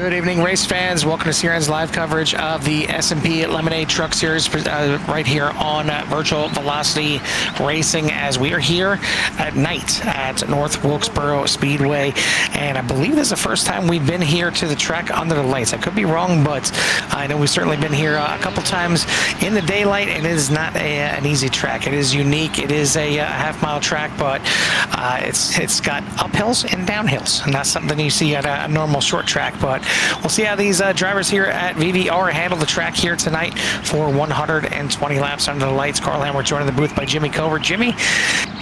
Good evening, race fans. Welcome to CRN's live coverage of the S&P Lemonade Truck Series right here on Virtual Velocity Racing, as we are here at night at North Wilkesboro Speedway. And I believe this is the first time we've been here to the track under the lights. I could be wrong, but I know we've certainly been here a couple times in the daylight, and it is not an easy track. It is unique. It is a half-mile track, but it's got uphills and downhills, and that's something you see at a normal short track. But we'll see how these drivers here at VVR handle the track here tonight for 120 laps under the lights. Carl Hammer joining the booth by Jimmy Covert. Jimmy,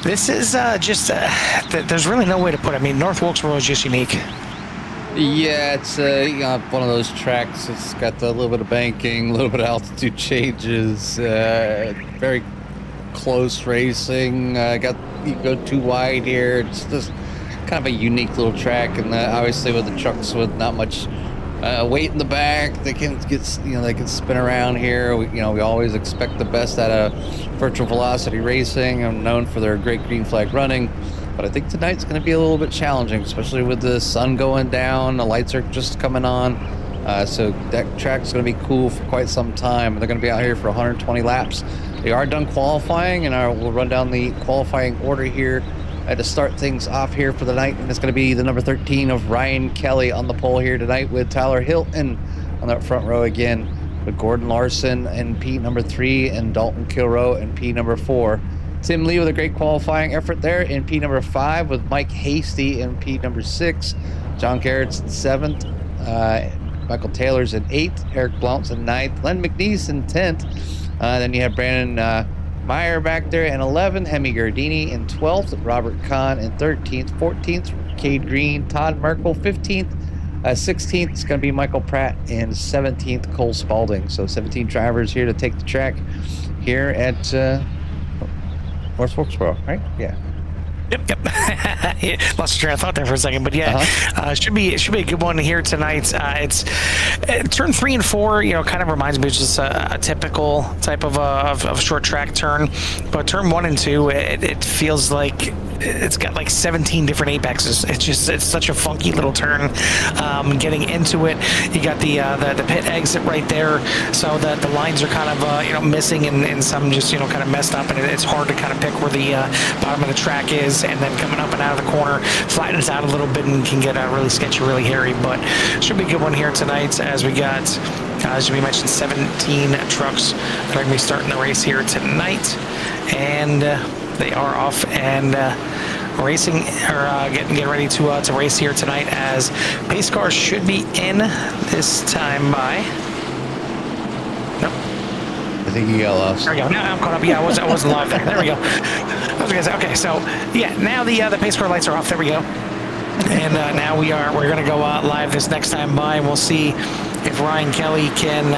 this is there's really no way to put it. I mean, North Wilkesboro is just unique. Yeah, it's one of those tracks. It's got a little bit of banking, a little bit of altitude changes, very close racing. You go too wide here. It's just kind of a unique little track, and obviously with the trucks with not much weight in the back, they can they can spin around here. We always expect the best out of Virtual Velocity Racing. I'm known for their great green flag running, but I think tonight's going to be a little bit challenging, especially with the sun going down. The lights are just coming on, so that track's going to be cool for quite some time. They're going to be out here for 120 laps. They are done qualifying, and we'll run down the qualifying order here to start things off here for the night. And it's going to be the number 13 of Ryan Kelly on the pole here tonight, with Tyler Hilton on that front row again, with Gordon Larson in P number 3 and Dalton Kilrow in P number 4. Tim Lee with a great qualifying effort there in P number 5, with Mike Hasty in P number 6, John Garrett's in 7th, Michael Taylor's in 8th, Eric Blount's in 9th, Len McNeese in 10th. Then you have Brandon Meyer back there in 11th, Hemi Gardini in 12th, Robert Kahn in 13th, 14th, Cade Green, Todd Merkel 15th, 16th is going to be Michael Pratt, and 17th, Cole Spalding. So 17 drivers here to take the track here at North Wilkesboro, right? Yeah. Yep. Lost train of thought there for a second, but yeah, should be a good one here tonight. It's turn 3 and 4. Kind of reminds me of just a typical type of short track turn, but turn 1 and 2, it feels like it's got like 17 different apexes. It's such a funky little turn. Getting into it, you got the pit exit right there, so that the lines are kind of missing, and some just kind of messed up, and it's hard to kind of pick where the bottom of the track is. And then coming up and out of the corner flattens out a little bit and can get really sketchy, really hairy. But should be a good one here tonight, as we got, as we mentioned, 17 trucks that are going to be starting the race here tonight, and they are off and racing, or getting ready to race here tonight, as pace cars should be in this time by. Nope. I think you got lost. There we go. Now I'm caught up. Yeah, I wasn't live there. There we go. I was gonna say, okay, so yeah, now the pace car lights are off. There we go. And now we're gonna go live this next time by, and we'll see if Ryan Kelly can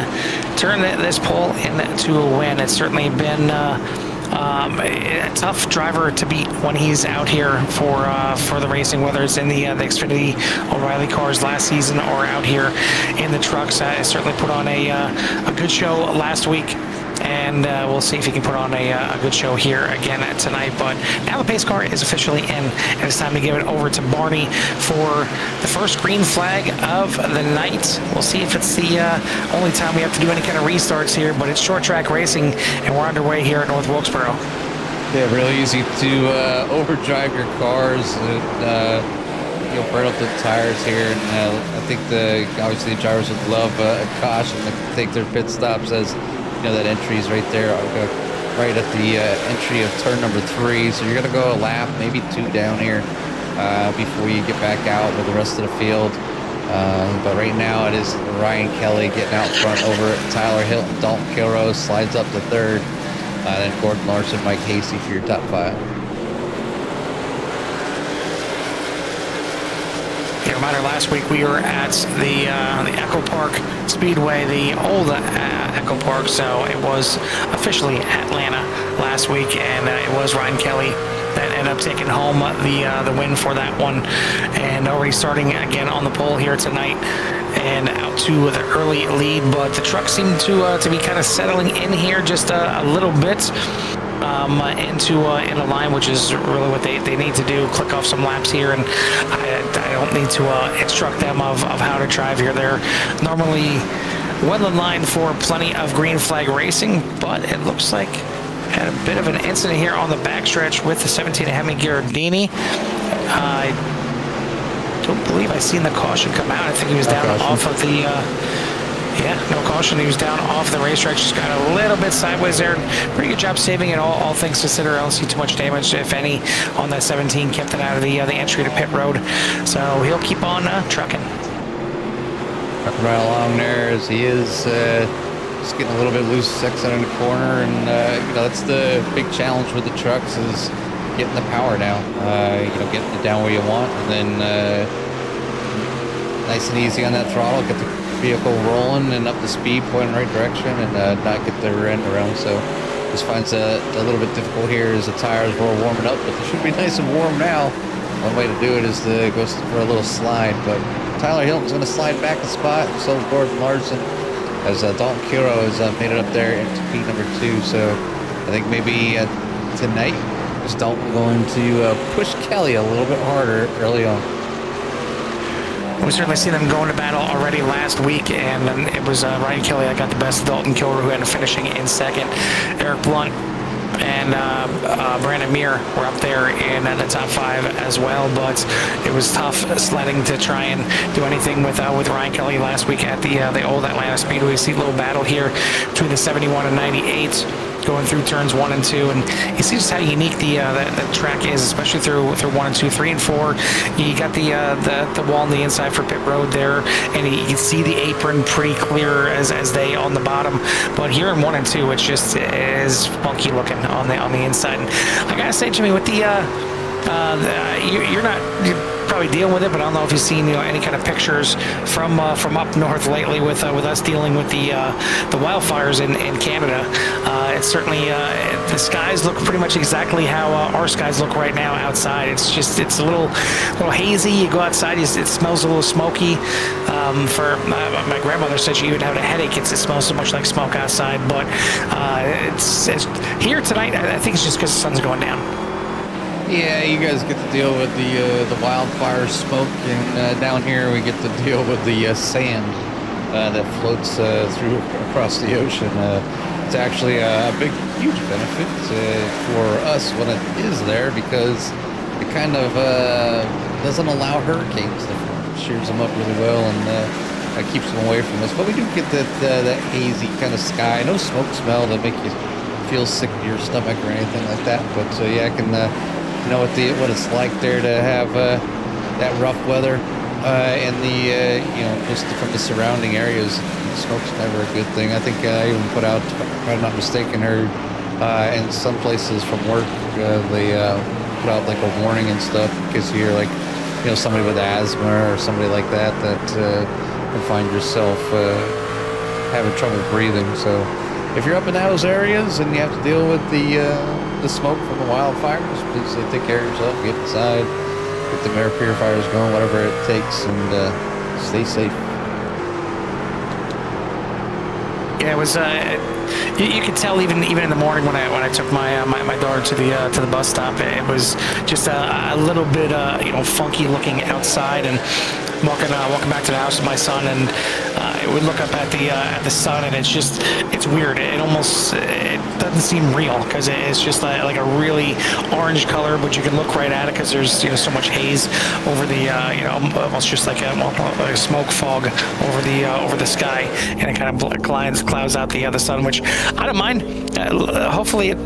turn this pole into a win. It's certainly been a tough driver to beat when he's out here for the racing, whether it's in the Xfinity O'Reilly cars last season or out here in the trucks. Certainly put on a good show last week, and we'll see if he can put on a good show here again tonight. But now the pace car is officially in, and it's time to give it over to Barney for the first green flag of the night. We'll see if it's the only time we have to do any kind of restarts here, but it's short track racing, and we're underway here at North Wilkesboro. Yeah, really easy to overdrive your cars, and burn up the tires here. And I think obviously the drivers would love a caution to take their pit stops, as that entry is right there, right at the entry of turn number 3. So you're going to go a lap, maybe 2 down here before you get back out with the rest of the field. But right now it is Ryan Kelly getting out front over Tyler Hilton. Dalton Kilrow slides up to 3rd. Then Gordon Larson, Mike Hasty for your top 5. Reminder, last week we were at the Echo Park Speedway, the old Echo Park, so it was officially Atlanta last week, and it was Ryan Kelly that ended up taking home the win for that one, and already starting again on the pole here tonight and out to the early lead. But the truck seemed to be kind of settling in here just a little bit. into a line, which is really what they need to do. Click off some laps here, and I don't need to instruct them of how to drive here. They're normally well in line for plenty of green flag racing, but it looks like had a bit of an incident here on the backstretch with the 17 Hemi Giardini. I don't believe I seen the caution come out. I think he was down off of the yeah, no caution. He was down off the racetrack. Just got a little bit sideways there. Pretty good job saving it, all things considered. I don't see too much damage, if any, on that 17. Kept it out of the entry to pit road. So he'll keep on trucking. Trucking right along there as he is just getting a little bit loose, second in the corner. And, you know, that's the big challenge with the trucks is getting the power down. You know, getting it down where you want. And then nice and easy on that throttle. Get the vehicle rolling and up the speed, pointing the right direction, and not get the rear end around. So this finds a little bit difficult here as the tires were warming up, but they should be nice and warm now. One way to do it is to go for a little slide, but Tyler Hilton's going to slide back a spot, so is Gordon Larson, as Dalton Kiro has made it up there into P number 2. So I think maybe tonight is Dalton going to push Kelly a little bit harder early on. We certainly see them going to battle already last week, and then it was Ryan Kelly that got the best. Dalton Kilmer, who ended up finishing in second. Eric Blunt and Brandon Muir were up there in the top 5 as well, but it was tough sledding to try and do anything with Ryan Kelly last week at the old Atlanta Speedway. You see a little battle here between the 71 and 98. Going through turns 1 and 2, and you see just how unique the track is, especially through 1 and 2, 3 and 4. You got the wall on the inside for pit road there, and you can see the apron pretty clear as they on the bottom. But here in 1 and 2, it's just is funky looking on the inside. And I gotta say, Jimmy, with you're probably dealing with it, but I don't know if you've seen any kind of pictures from up north lately with us dealing with the wildfires in Canada. It's certainly the skies look pretty much exactly how our skies look right now outside. It's a little hazy. You go outside, it smells a little smoky. For my grandmother said she even had a headache. It smells so much like smoke outside, but it's here tonight. I think it's just because the sun's going down. Yeah, you guys get to deal with the wildfire smoke, and down here we get to deal with the sand that floats through across the ocean. It's actually a big, huge benefit for us when it is there, because it kind of doesn't allow hurricanes to form. It shears them up really well, and keeps them away from us. But we do get that hazy kind of sky. No smoke smell to make you feel sick to your stomach or anything like that. But yeah, I can know what it's like there to have that rough weather and just from the surrounding areas. Smoke's never a good thing. I think I even put out, if I'm not mistaken, heard in some places from work they put out like a warning and stuff in case you hear somebody with asthma or somebody like that can find yourself having trouble breathing. So if you're up in those areas and you have to deal with the smoke from the wildfires, please take care of yourself, get inside, get the air purifiers going, whatever it takes, and stay safe. Yeah, it was. You could tell even in the morning when I took my daughter to the bus stop, it was just a little bit funky looking outside, and walking back to the house with my son, and it would look up at the sun, and it's weird. It doesn't seem real because it's just like a really orange color, but you can look right at it because there's so much haze over the almost just like a smoke fog over the sky, and it kind of clouds out the sun, which I don't mind. Hopefully it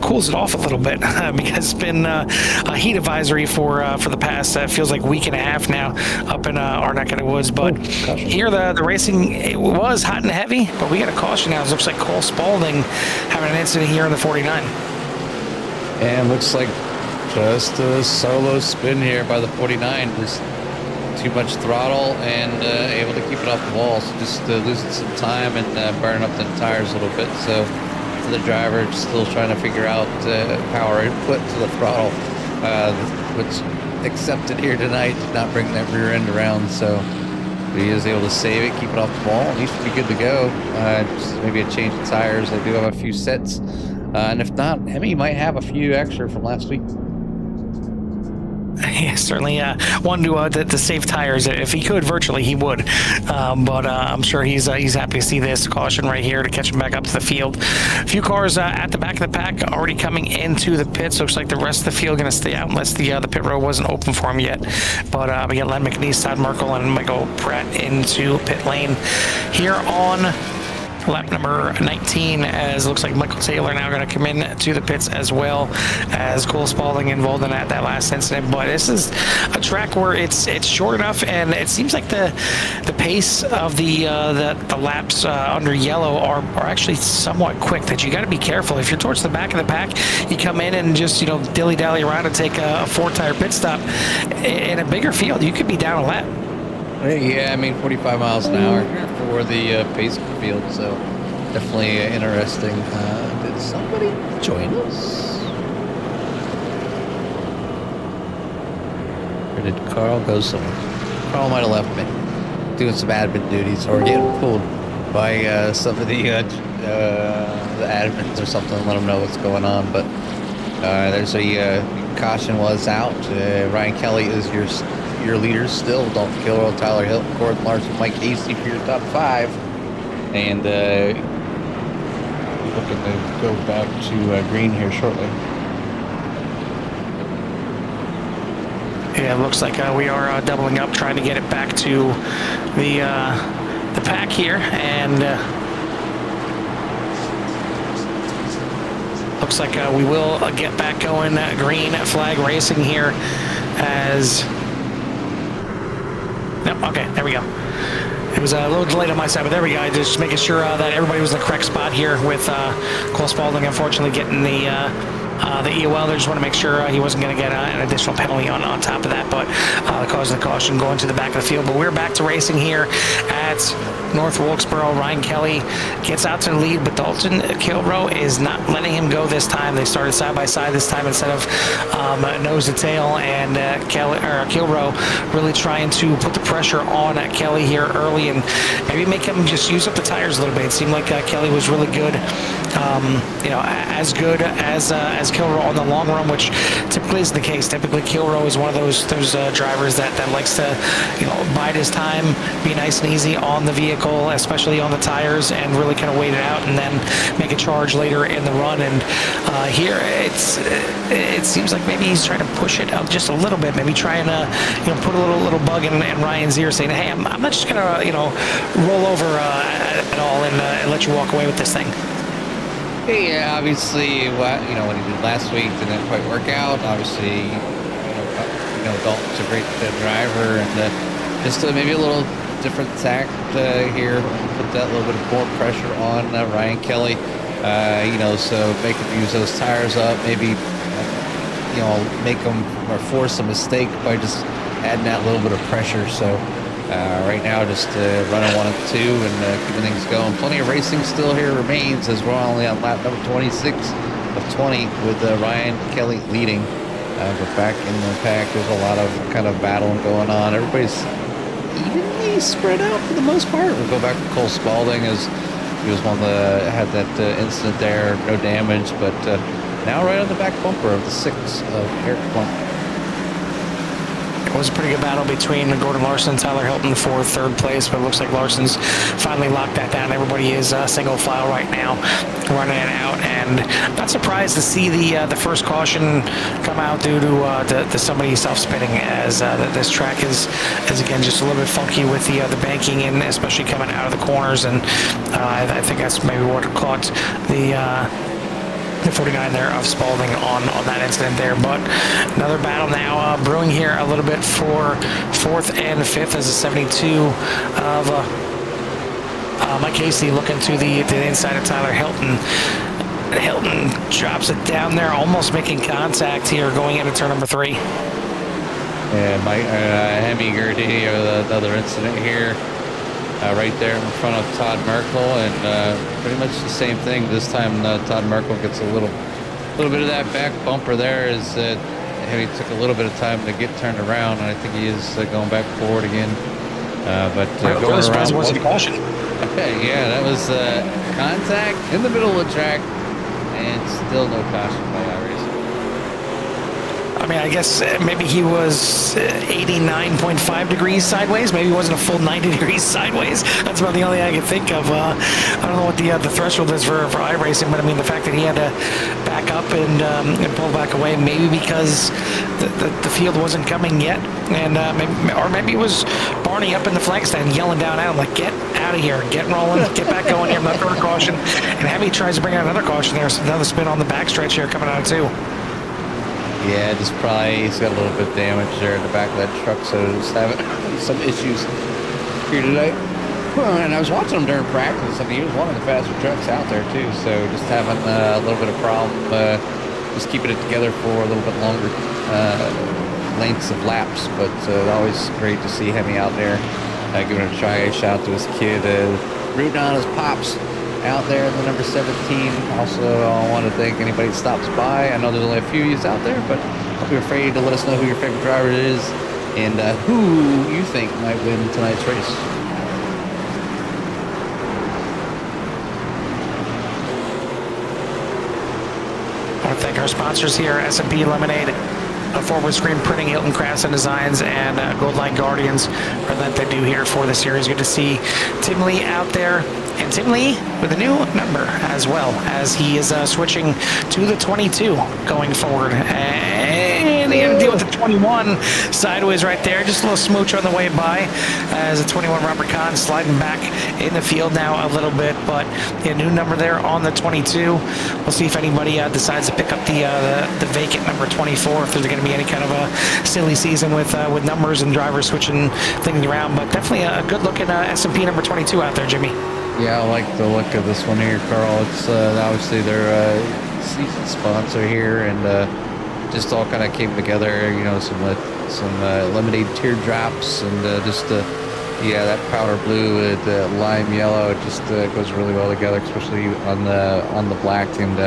cools it off a little bit because it's been a heat advisory for the past feels like week and a half now up in our neck of the woods. But here the racing, it was hot and heavy, but we got a caution now. It looks like Cole Spaulding having an incident here in the 49. And looks like just a solo spin here by the 49. Just too much throttle and able to keep it off the wall. So just losing some time and burning up the tires a little bit. So the driver still trying to figure out power input to the throttle, which accepted here tonight did not bring that rear end around. So he is able to save it, keep it off the wall. He should be good to go. Just maybe a change of tires. They do have a few sets And if not, Hemi might have a few extra from last week. Yeah, certainly wanted to save tires. If he could, virtually, he would. But I'm sure he's happy to see this caution right here to catch him back up to the field. A few cars at the back of the pack already coming into the pits. Looks like the rest of the field going to stay out unless the pit row wasn't open for him yet. But we got Len McNeese, Todd Merkel, and Michael Pratt into pit lane here on lap number 19, as it looks like Michael Taylor now going to come in to the pits, as well as Cole Spaulding involved in that last incident. But this is a track where it's short enough, and it seems like the pace of the laps under yellow are actually somewhat quick, that you got to be careful. If you're towards the back of the pack, you come in and just dilly-dally around and take a 4-tire pit stop. In a bigger field, you could be down a lap. Yeah, I mean 45 miles an hour for the pace of the field, so definitely interesting. Did somebody join us? Or did Carl go somewhere? Carl might have left me, doing some admin duties, or getting pulled by some of the admins or something, let them know what's going on. But there's a caution was out. Ryan Kelly is your leaders still. Dalton Kilroy, Tyler Hill, Gordon Larson, Mike Casey for your top 5. And looking to go back to green here shortly. Yeah, it looks like we are doubling up, trying to get it back to the pack here, and looks like we will get back going. Green flag racing here as. Nope, okay, there we go. It was a little delayed on my side, but there we go. Just making sure that everybody was in the correct spot here, with Cole Spaulding unfortunately getting the EOL. They just want to make sure he wasn't going to get an additional penalty on top of that, but causing the caution going to the back of the field. But we're back to racing here at North Wilkesboro. Ryan Kelly gets out to the lead, but Dalton Kilroy is not letting him go this time. They started side by side this time instead of nose to tail, and Kilroy really trying to put the pressure on Kelly here early and maybe make him just use up the tires a little bit. It seemed like Kelly was really good, as good as Kilroy on the long run, which typically is the case. Typically Kilroy is one of those drivers that likes to bide his time, be nice and easy on the vehicle, especially on the tires, and really kind of wait it out and then make a charge later in the run. And here it seems like maybe he's trying to push it out just a little bit, maybe trying to put a little bug in Ryan's ear, saying, hey, I'm not just gonna roll over at all and let you walk away with this thing. Yeah, obviously, what he did last week didn't quite work out. Obviously, Dalton's a great driver, and just maybe a little different tact here, put that little bit more pressure on Ryan Kelly. So make him use those tires up, maybe make him or force a mistake by just adding that little bit of pressure. So right now, just running 1 and 2 and keeping things going. Plenty of racing still here remains, as we're only on lap number 26 of 20 with Ryan Kelly leading. But back in the pack, there's a lot of kind of battling going on. Everybody's evenly spread out for the most part. We'll go back to Cole Spaulding, as he was one that had that incident there, no damage, but now right on the back bumper of the 6 of Eric Plump. It was a pretty good battle between Gordon Larson and Tyler Hilton for 3rd place, but it looks like Larson's finally locked that down. Everybody is single file right now, running it out, and not surprised to see the first caution come out due to somebody self-spinning, as this track is again just a little bit funky with the banking, and especially coming out of the corners, and I think that's maybe what caught the 49 there of Spaulding on that incident there. But another battle now brewing here a little bit for 4th and 5th, as a 72 of Mike Casey looking to the inside of Tyler Hilton. Hilton drops it down there, almost making contact here going into turn number 3. Yeah, Mike Hemi Gertie, another incident here. Right there in front of Todd Merkel, and pretty much the same thing. This time Todd Merkel gets a little bit of that back bumper there, as Hemi took a little bit of time to get turned around, and I think he is going back forward again. But going around, was a caution. yeah, that was contact in the middle of the track, And still no caution by iRacing. I mean, I guess maybe he was 89.5 degrees sideways. Maybe he wasn't a full 90 degrees sideways. That's about the only thing I can think of. I don't know what the threshold is for iRacing, but I mean, the fact that he had to back up and pull back away, maybe because the field wasn't coming yet, and maybe it was Barney up in the flag stand yelling down at him like, "Get out of here, get rolling, get back going here, I'm not going to caution." And Hammy tries to bring out another caution there, so another spin on the backstretch here coming out of two. Yeah, just probably he's got a little bit of damage there in the back of that truck, so just having some issues here today. Well, and I was watching him during practice. I mean, he was one of the faster trucks out there too, so just having a little bit of problem, just keeping it together for a little bit longer lengths of laps. But always great to see Hemi out there giving it a try. Shout out to his kid, rooting on his pops out there in the number 17. Also, I want to thank anybody that stops by. I know there's only a few of you out there, but don't be afraid to let us know who your favorite driver is and who you think might win tonight's race. I want to thank our sponsors here, S&P Lemonade, Forward Screen Printing, Hilton Crafts and Designs, and Gold Line Guardians for that they do here for the series. Good to see Tim Lee out there. And Tim Lee with a new number as well, as he is switching to the 22 going forward. And he had to deal with the 21 sideways right there. Just a little smooch on the way by as the 21 Robert Kahn sliding back in the field now a little bit. But a new number there on the 22. We'll see if anybody decides to pick up the vacant number 24, if there's going to be any kind of a silly season with numbers and drivers switching things around. But definitely a good looking S&P number 22 out there, Jimmy. Yeah, I like the look of this one here, Carl. It's obviously their season sponsor here, and just all kind of came together. You know, some lemonade teardrops, and that powder blue with lime yellow. It just goes really well together, especially on the black. And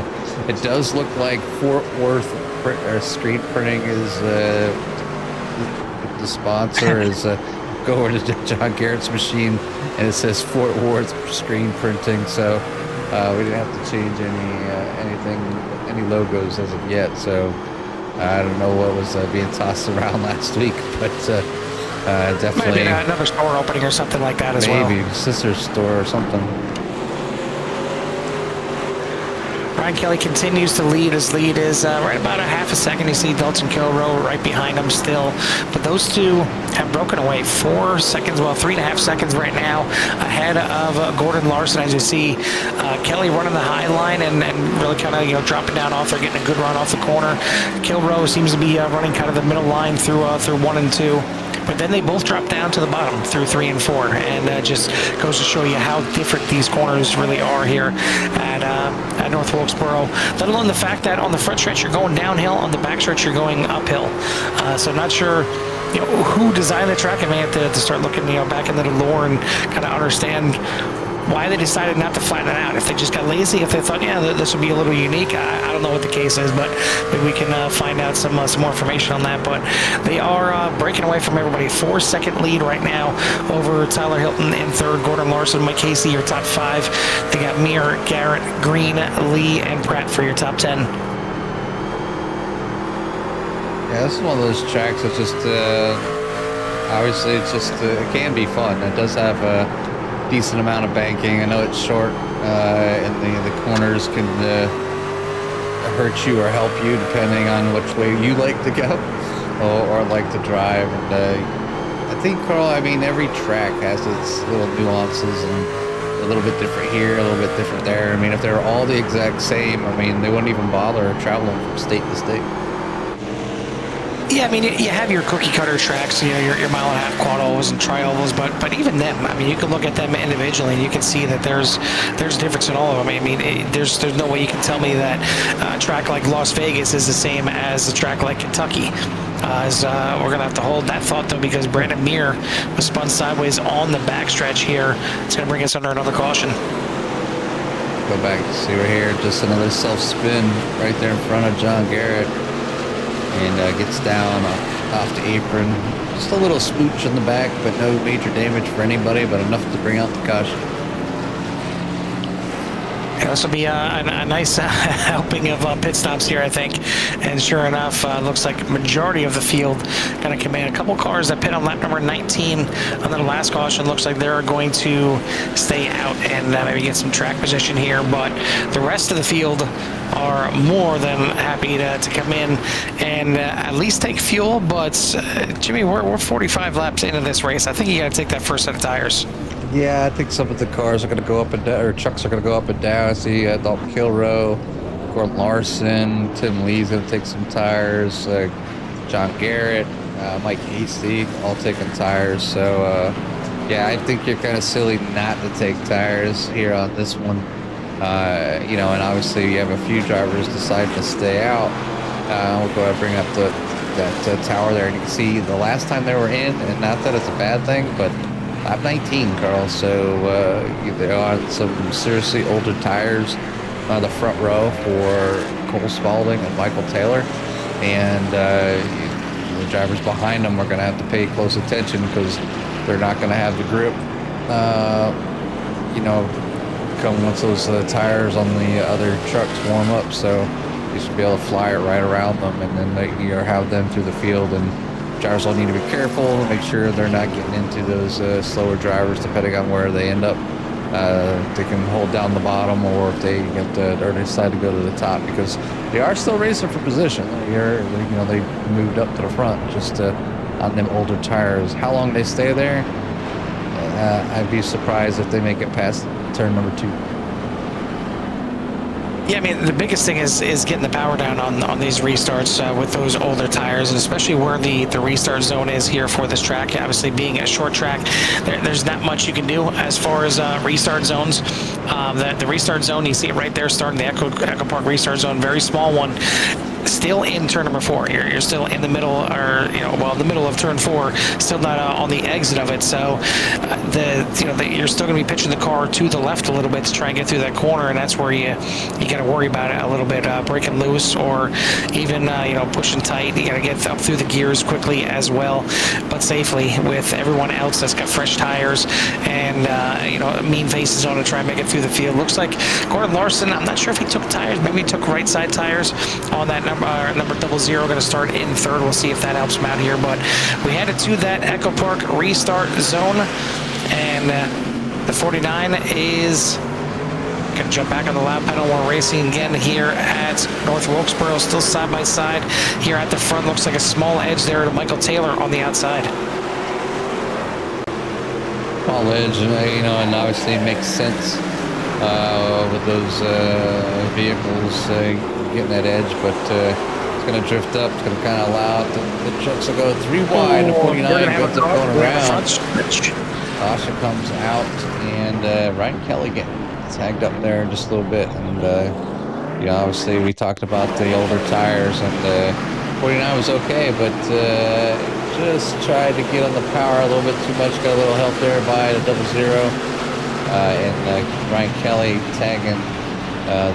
it does look like Fort Worth screen printing is the sponsor is. Go over to John Garrett's machine, and it says Fort Worth screen printing. So we didn't have to change any logos as of yet. So I don't know what was being tossed around last week, but definitely maybe another store opening or something like that as well. Maybe sister store or something. Ryan Kelly continues to lead. His lead is right about a half a second. You see Dalton Kilrow right behind him still. But those two have broken away 4 seconds, well, 3.5 seconds right now ahead of Gordon Larson. As you see, Kelly running the high line and really kind of dropping down off there, getting a good run off the corner. Kilrow seems to be running kind of the middle line through 1 and 2. But then they both drop down to the bottom through 3 and 4, and just goes to show you how different these corners really are here at North Wilkesboro. Let alone the fact that on the front stretch you're going downhill, on the back stretch you're going uphill. So not sure who designed the track. I may have to start looking back into the lore and kind of understand why they decided not to flatten it out. If they just got lazy, if they thought, this would be a little unique, I don't know what the case is, but maybe we can find out some more information on that. But they are breaking away from everybody. 4-second lead right now over Tyler Hilton in third, Gordon Larson, Mike Casey, your top 5. They got Muir, Garrett, Green, Lee, and Pratt for your top 10. Yeah, this is one of those tracks that's just, obviously it's just, it can be fun. It does have a decent amount of banking. I know it's short, and the corners can hurt you or help you depending on which way you like to go or like to drive. And I think, Carl, I mean, every track has its little nuances and a little bit different here, a little bit different there. I mean, if they were all the exact same, I mean, they wouldn't even bother traveling from state to state. Yeah, I mean, you have your cookie cutter tracks, your mile and a half quad ovals and tri ovals, but even them, I mean, you can look at them individually and you can see that there's a difference in all of them. I mean, there's no way you can tell me that a track like Las Vegas is the same as a track like Kentucky. We're gonna have to hold that thought though, because Brandon Muir was spun sideways on the backstretch here. It's gonna bring us under another caution. Go back to see, we're here, just another self spin right there in front of John Garrett. And gets down off the apron. Just a little smooch in the back, but no major damage for anybody, but enough to bring out the caution. This will be a nice helping of pit stops here, I think. And sure enough, looks like majority of the field going to come in. A couple cars that pit on lap number 19 on the last caution. Looks like they're going to stay out and maybe get some track position here. But the rest of the field are more than happy to come in and at least take fuel. But Jimmy, we're 45 laps into this race. I think you got to take that first set of tires. Yeah, I think some of the cars are going to go up and down, or trucks are going to go up and down. I see Dalton Kilroe, Gordon Larson, Tim Lee's going to take some tires, John Garrett, Mike Hasty, all taking tires. So, yeah, I think you're kind of silly not to take tires here on this one. You know, and obviously you have a few drivers decide to stay out. We'll go ahead and bring up that tower there, and you can see the last time they were in, and not that it's a bad thing, but lap 19, Carl, so there are some seriously older tires on the front row for Cole Spaulding and Michael Taylor, and the drivers behind them are going to have to pay close attention because they're not going to have the grip, you know, come once those tires on the other trucks warm up, so you should be able to fly it right around them, and then you have them through the field, and drivers will need to be careful and make sure they're not getting into those slower drivers, depending on where they end up. They can hold down the bottom, or if they get or they decide to go to the top, because they are still racing for position. You know, they moved up to the front just on them older tires. How long they stay there, I'd be surprised if they make it past turn number 2. Yeah, I mean, the biggest thing is getting the power down on these restarts with those older tires, and especially where the restart zone is here for this track. Obviously, being a short track, there's not much you can do as far as restart zones. The restart zone, you see it right there, starting the Echo Park restart zone, very small one. Still in turn number 4. You're still in the middle, or in the middle of turn 4, still not on the exit of it. So you're still going to be pitching the car to the left a little bit to try and get through that corner, and that's where you got to worry about it a little bit, breaking loose, or even pushing tight. You got to get up through the gears quickly as well, but safely, with everyone else that's got fresh tires and mean faces on to try and make it through the field. Looks like Gordon Larson, I'm not sure if he took tires, maybe he took right side tires on that number 00, going to start in third. We'll see if that helps him out here, but we headed to that Echo Park restart zone, and the 49 is going to jump back on the lap pedal. We're racing again here at North Wilkesboro, still side by side here at the front. Looks like a small edge there to Michael Taylor on the outside. Small edge, and obviously it makes sense with those vehicles getting that edge, but it's going to drift up. It's going to kind of allow the trucks to go 3 wide. The 49 goes up going around. Caution comes out, and Ryan Kelly getting tagged up there just a little bit. And obviously we talked about the older tires, and 49 was okay, but just tried to get on the power a little bit too much. Got a little help there by the 00, and Ryan Kelly tagging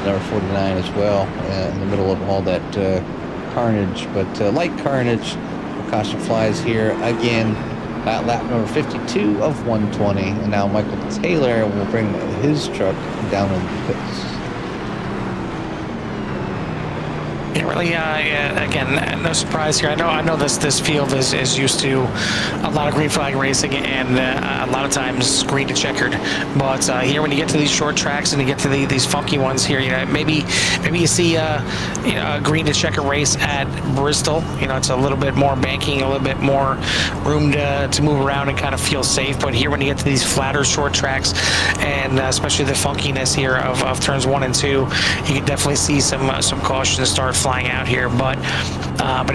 number 49 as well, in the middle of all that carnage. But light carnage, caution flies here again at lap number 52 of 120, and now Michael Taylor will bring his truck down in the pits. Yeah, really, again, no surprise here. I know this field is used to a lot of green flag racing, and a lot of times green to checkered. But here, when you get to these short tracks and you get to these funky ones here, maybe you see a green to checker race at Bristol. It's a little bit more banking, a little bit more room to move around and kind of feel safe. But here, when you get to these flatter short tracks, and especially the funkiness here of turns 1 and 2, you can definitely see some caution start flying out here, but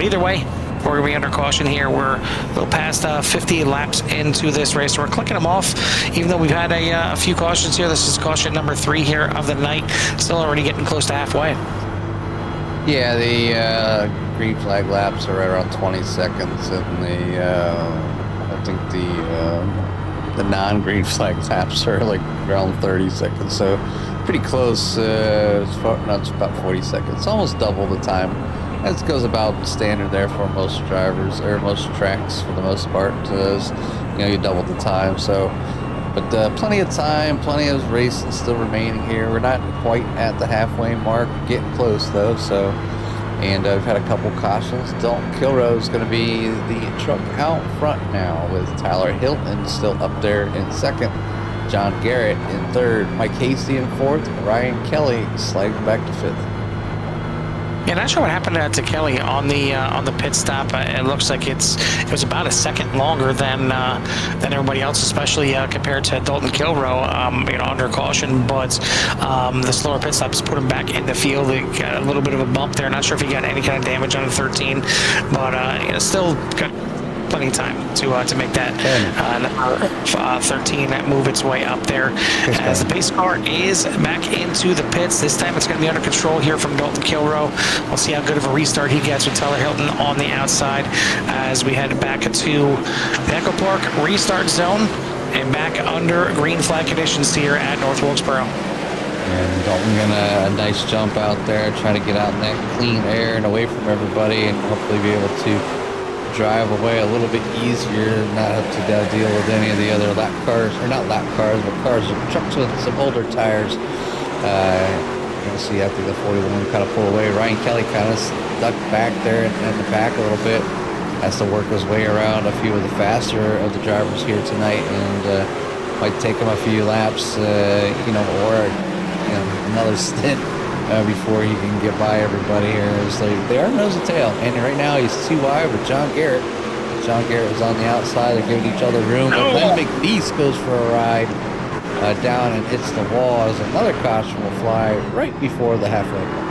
either way, we're going to be under caution here. We're a little past 50 laps into this race, so we're clicking them off, even though we've had a few cautions here. This is caution number 3 here of the night, still already getting close to halfway. Yeah, the green flag laps are right around 20 seconds, and I think the non-green flag laps are like around 30 seconds, so pretty close. It's about 40 seconds. It's almost double the time. That goes about standard there for most drivers, or most tracks for the most part. You double the time. So But plenty of time, plenty of racing still remaining here. We're not quite at the halfway mark, getting close though. So, and we've had a couple cautions. Dalton Kilroe is going to be the truck out front now, with Tyler Hilton still up there in second, John Garrett in third, Mike Hasty in fourth, Ryan Kelly sliding back to fifth. Yeah, not sure what happened to Kelly on the pit stop. It looks like it was about a second longer than everybody else, especially compared to Dalton Kilroe, under caution. But the slower pit stops put him back in the field. He got a little bit of a bump there. Not sure if he got any kind of damage on the 13, but still got plenty of time to make that number 13 move its way up there. As the pace car is back into the pits. This time it's going to be under control here from Dalton Kilroe. We'll see how good of a restart he gets with Tyler Hilton on the outside as we head back to the Echo Park restart zone and back under green flag conditions here at North Wilkesboro. And Dalton gonna a nice jump out there, trying to get out in that clean air and away from everybody, and hopefully be able to drive away a little bit easier, not have to deal with any of the other lap cars, or not lap cars, but trucks with some older tires. You're gonna see after the 41 kind of pull away. Ryan Kelly kind of stuck back there in the back a little bit, has to work his way around a few of the faster of the drivers here tonight, and might take him a few laps, or another stint before he can get by everybody here. So they are nose to tail, and right now he's too wide with John Garrett. John Garrett is on the outside. They're giving each other room. But then McNeese goes for a ride down and hits the wall as another caution will fly right before the halfway point.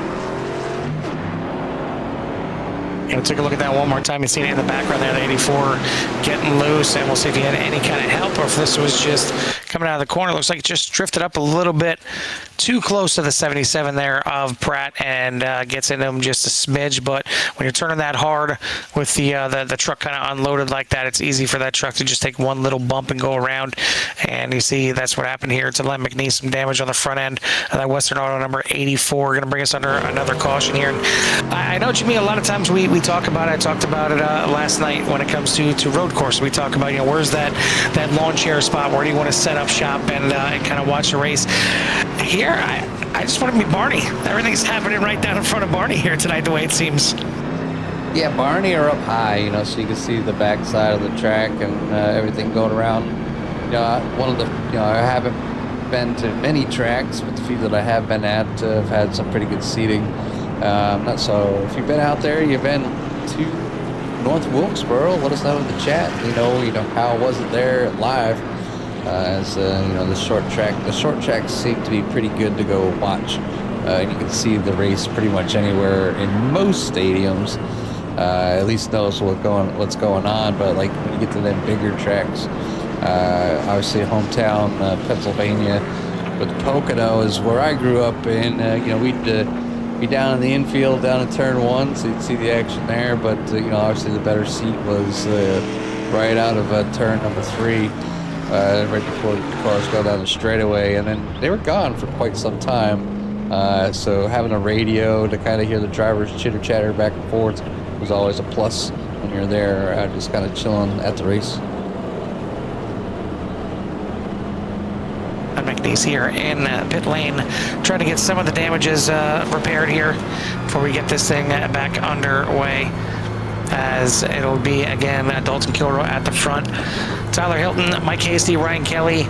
And take a look at that one more time. You see it in the background there, the 84 getting loose, and we'll see if he had any kind of help or if this was just coming out of the corner. Looks like it just drifted up a little bit too close to the 77 there of Pratt and gets into him just a smidge. But when you're turning that hard with the truck kind of unloaded like that, it's easy for that truck to just take one little bump and go around. And you see that's what happened here to Len McNeese, some damage on the front end of that Western Auto number 84. Going to bring us under another caution here. And I know, Jimmy, a lot of times we talk about it. I talked about it last night when it comes to road course. We talk about, where's that lawn chair spot? Where do you want to set up shop and kind of watch the race? Here, I just want to meet Barney. Everything's happening right down in front of Barney here tonight, the way it seems. Yeah, Barney are up high, so you can see the backside of the track and everything going around. One of the, I haven't been to many tracks, but the few that I have been at have had some pretty good seating. So if you've been out there, you've been to North Wilkesboro, let us know in the chat. How was it there live? The short tracks seem to be pretty good to go watch. And you can see the race pretty much anywhere in most stadiums. At least knows what's going on. But like when you get to them bigger tracks, obviously hometown Pennsylvania, but Pocono is where I grew up in. We'd be down in the infield, down in turn one, so you'd see the action there. But obviously the better seat was right out of turn number 3, right before the cars go down the straightaway, and then they were gone for quite some time. So having a radio to kind of hear the drivers chitter chatter back and forth was always a plus when you're there, just kind of chilling at the race. McNeese here in pit lane, trying to get some of the damages repaired here before we get this thing back underway, as it'll be again Dalton Kilroe at the front, Tyler Hilton, Mike Hasty, Ryan Kelly,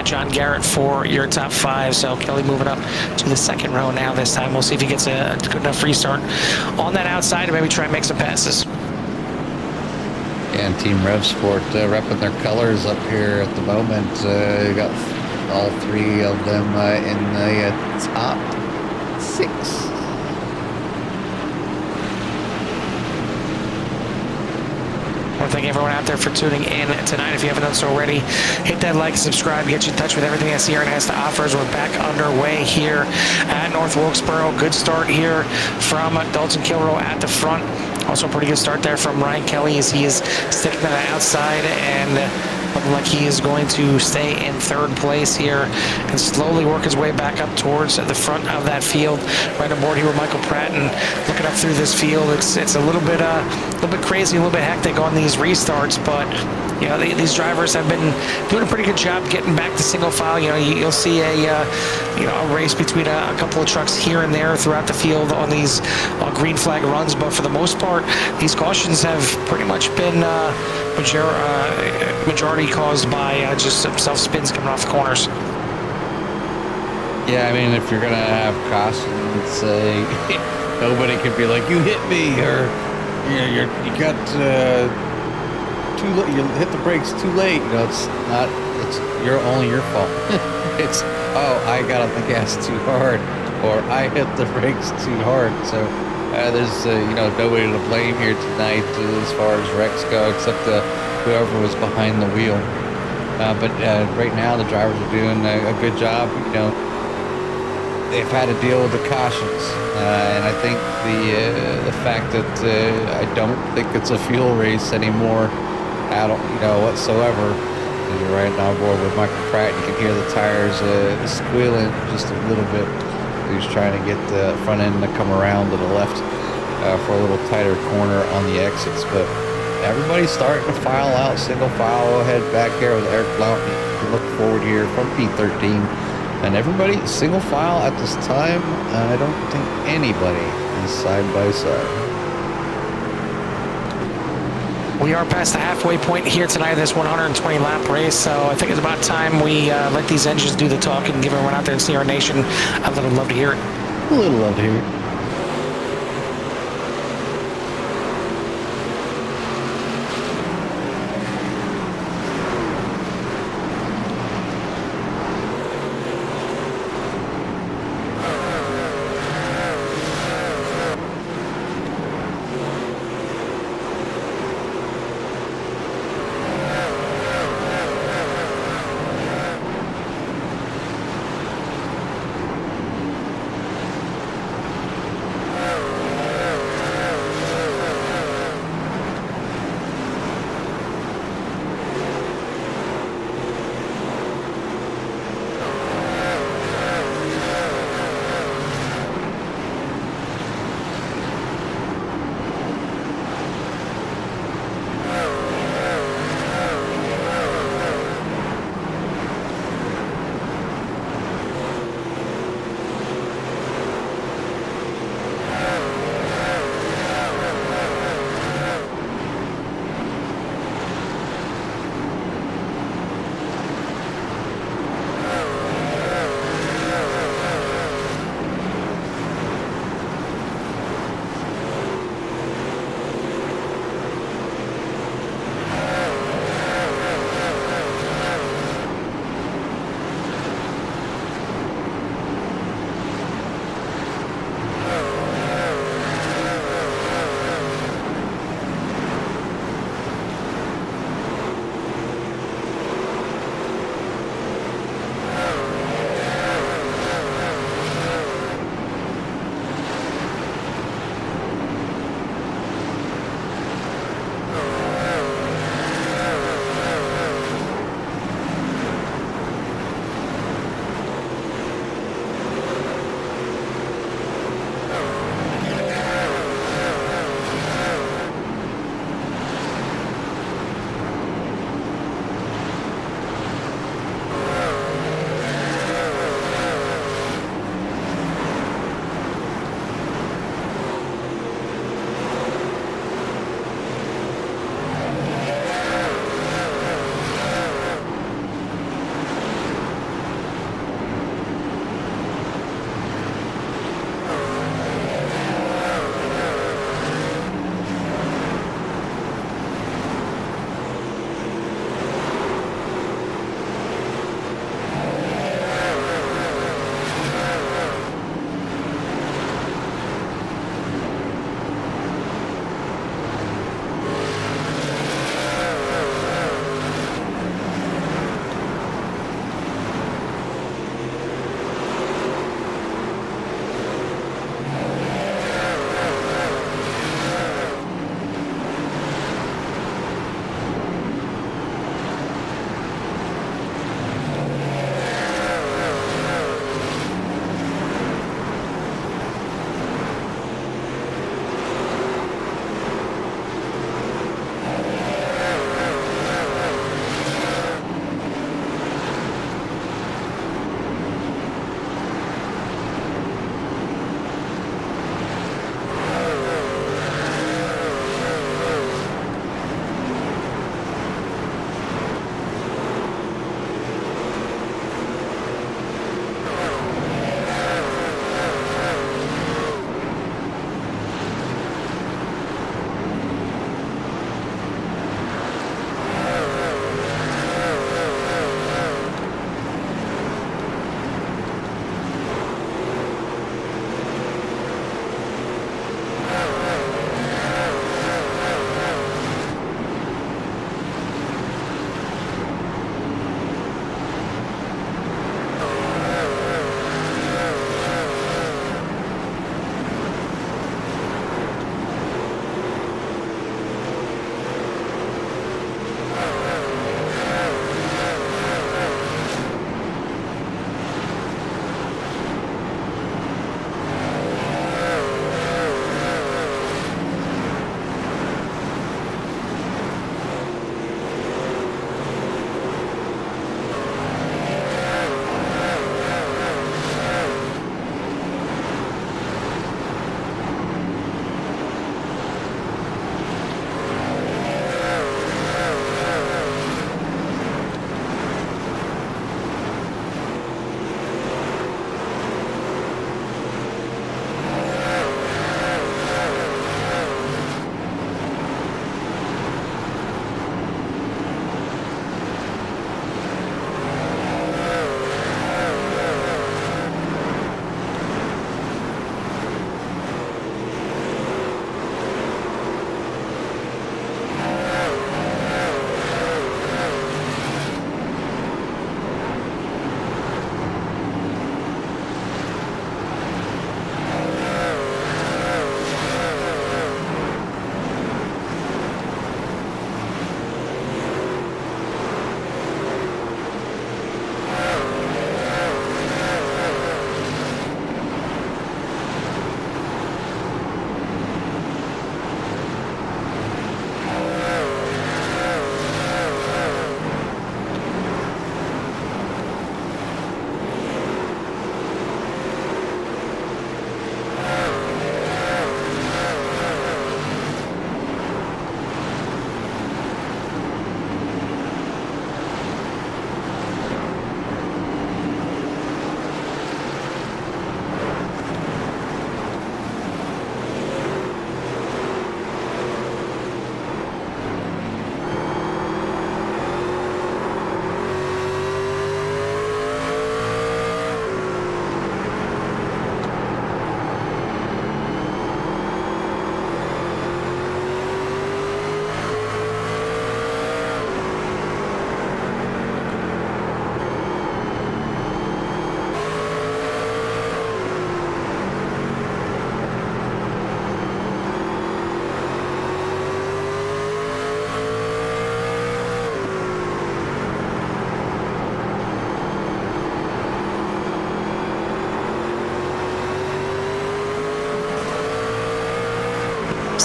John Garrett for your top 5. So Kelly moving up to the second row now this time. We'll see if he gets a good enough restart on that outside and maybe try and make some passes. And Team Rev Sport repping their colors up here at the moment. You got all 3 of them in the top 6. I want to thank everyone out there for tuning in tonight. If you haven't done so already, hit that like, subscribe, get you in touch with everything that Sierra has to offer as we're back underway here at North Wilkesboro. Good start here from Dalton Kilroe at the front. Also a pretty good start there from Ryan Kelly as he is sticking to the outside and looking like he is going to stay in third place here and slowly work his way back up towards the front of that field. Right on board here with Michael Pratt and looking right up through this field. It's a little bit crazy, a little bit hectic on these restarts, but you know, these drivers have been doing a pretty good job getting back to single file. You know, you'll see a race between a couple of trucks here and there throughout the field on these green flag runs, but for the most part, these cautions have pretty much been majority caused by just some self spins coming off the corners. Yeah, I mean, if you're gonna have cautions, nobody can be like, you hit me, or you got too late, you hit the brakes too late. You know, it's only your fault. It's, oh, I got on the gas too hard, or I hit the brakes too hard. So there's nobody to blame here tonight as far as wrecks go, except whoever was behind the wheel. But right now the drivers are doing a good job. You know, they've had to deal with the cautions, and I think the fact that I don't think it's a fuel race anymore, whatsoever. You're right on board with Michael Pratt. You can hear the tires squealing just a little bit. He's trying to get the front end to come around to the left for a little tighter corner on the exits, but everybody's starting to file out, single file. We'll head back here with Eric Blount. You can look forward here from P13. And everybody single file at this time. I don't think anybody is side by side. We are past the halfway point here tonight, this 120 lap race, so I think it's about time we let these engines do the talking and give everyone out there and see our nation a little love to hear it. A little love to hear it.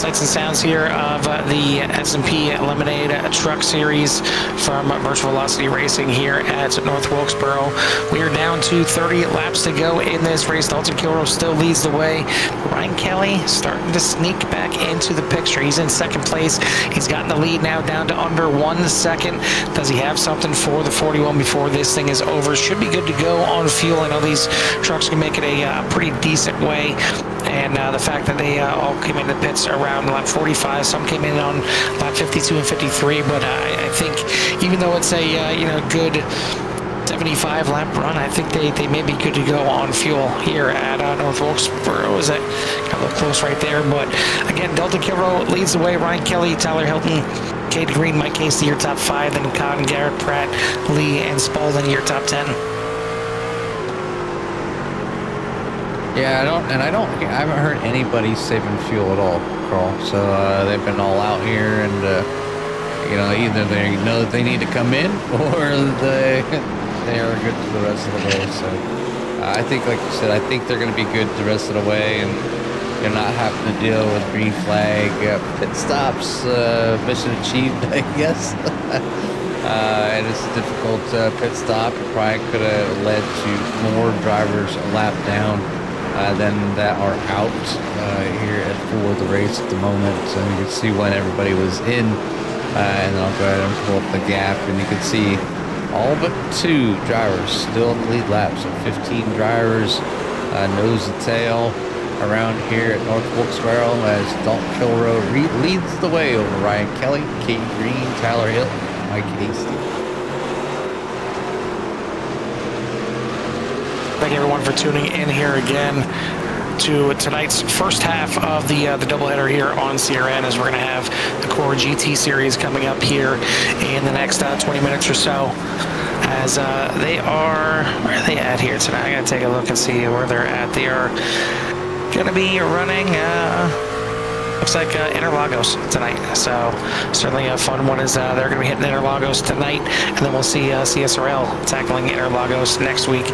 Sights and sounds here of the S&P Lemonade Truck Series from Virtual Velocity Racing here at North Wilkesboro. We are down to 30 laps to go in this race. Dalton Kilroe still leads the way. Ryan Kelly starting to sneak back into the picture. He's in second place. He's gotten the lead now down to under 1 second. Does he have something for the 41 before this thing is over? Should be good to go on fuel. I know these trucks can make it a pretty decent way. And the fact that they all came into the pits around lap 45, some came in on lap 52 and 53, but I think even though it's a good 75 lap run, I think they may be good to go on fuel here at North Wilkesboro. Is that got a little close right there? But again, Dalton Kilroe leads the way. Ryan Kelly, Tyler Hilton, Cade Green, Mike Casey, your top 5, then Cotton, Garrett, Pratt, Lee, and Spalding, your top 10. Yeah, I haven't heard anybody saving fuel at all, Carl. So they've been all out here, and either they know that they need to come in, or they are good for the rest of the way. So I think, like you said, I think they're going to be good the rest of the way, and they're not having to deal with green flag pit stops. Mission achieved, I guess. And it's a difficult pit stop. It probably could have led to more drivers a lap down than that are out here for the race at the moment. So you can see when everybody was in, and I'll go ahead and pull up the gap, and you can see all but 2 drivers still in the lead lap. So 15 drivers nose to tail around here at North Wilkesboro as Dalton Kilroe leads the way over Ryan Kelly, Cade Green, Tyler Hill, Mike Hasty. Thank everyone for tuning in here again to tonight's first half of the doubleheader here on CRN, as we're going to have the Core GT Series coming up here in the next 20 minutes or so. As they are, where are they at here tonight? I got to take a look and see where they're at. They are going to be running, looks like Interlagos tonight. So certainly a fun one is they're going to be hitting Interlagos tonight, and then we'll see CSRL tackling Interlagos next week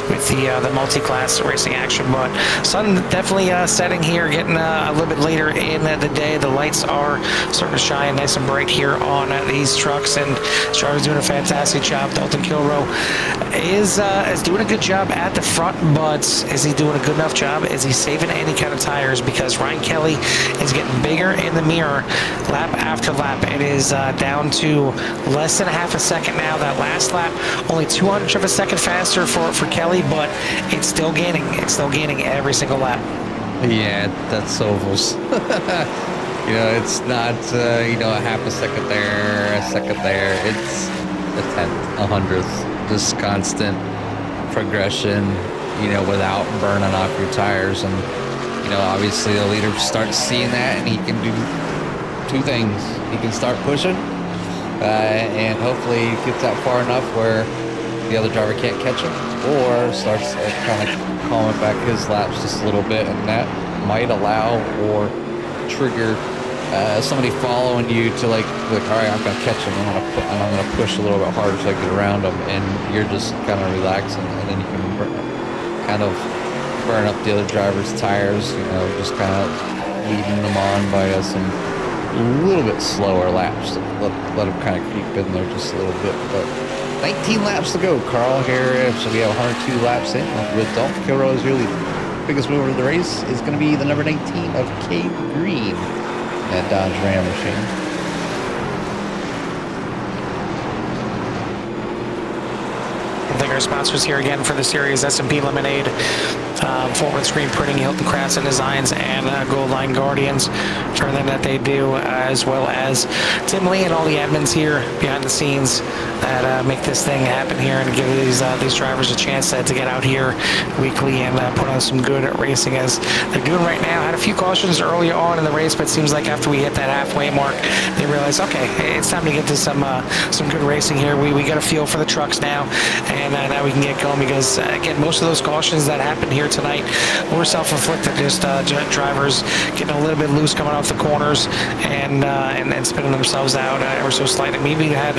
with the multi-class racing action. But sun definitely setting here, getting a little bit later in the day. The lights are starting to shine nice and bright here on these trucks, and Charlie's doing a fantastic job. Dalton Kilroe is doing a good job at the front, but is he doing a good enough job? Is he saving any kind of tires? Because Ryan Kelly is getting bigger in the mirror lap after lap. It is down to less than half a second now. That last lap only 200th of a second faster for Kelly, but it's still gaining. It's still gaining every single lap. Yeah, that's ovals. It's not a half a second there, a second there. It's a tenth, 100th, just constant progression, without burning off your tires. And obviously the leader starts seeing that, and he can do 2 things. He can start pushing, and hopefully he gets out far enough where the other driver can't catch him, or starts kind of calming back his laps just a little bit, and that might allow or trigger somebody following you to like, all right, I'm going to catch him, and I'm going to push a little bit harder so I get around him, and you're just kind of relaxing, and then you can kind of burn up the other driver's tires, just kind of leading them on by some little bit slower laps. Let them kind of creep in there just a little bit. But 19 laps to go, Carl, here. So we have 102 laps in with Dalton Kilroe as your leader. Biggest mover of the race is going to be the number 19 of Cade Green, that Dodge Ram machine. Thank our sponsors here again for the series: S&P Lemonade, Forward Screen Printing, Hilton Crafts and Designs, and Gold Line Guardians for everything that they do, as well as Tim Lee and all the admins here behind the scenes that make this thing happen here and give these drivers a chance to get out here weekly and put on some good racing, as they're doing right now. Had a few cautions early on in the race, but it seems like after we hit that halfway mark, they realized, okay, it's time to get to some good racing here. We got a feel for the trucks now, and now we can get going, because again, most of those cautions that happened here here tonight were self-inflicted. Just drivers getting a little bit loose coming off the corners and spinning themselves out ever so slightly. Maybe had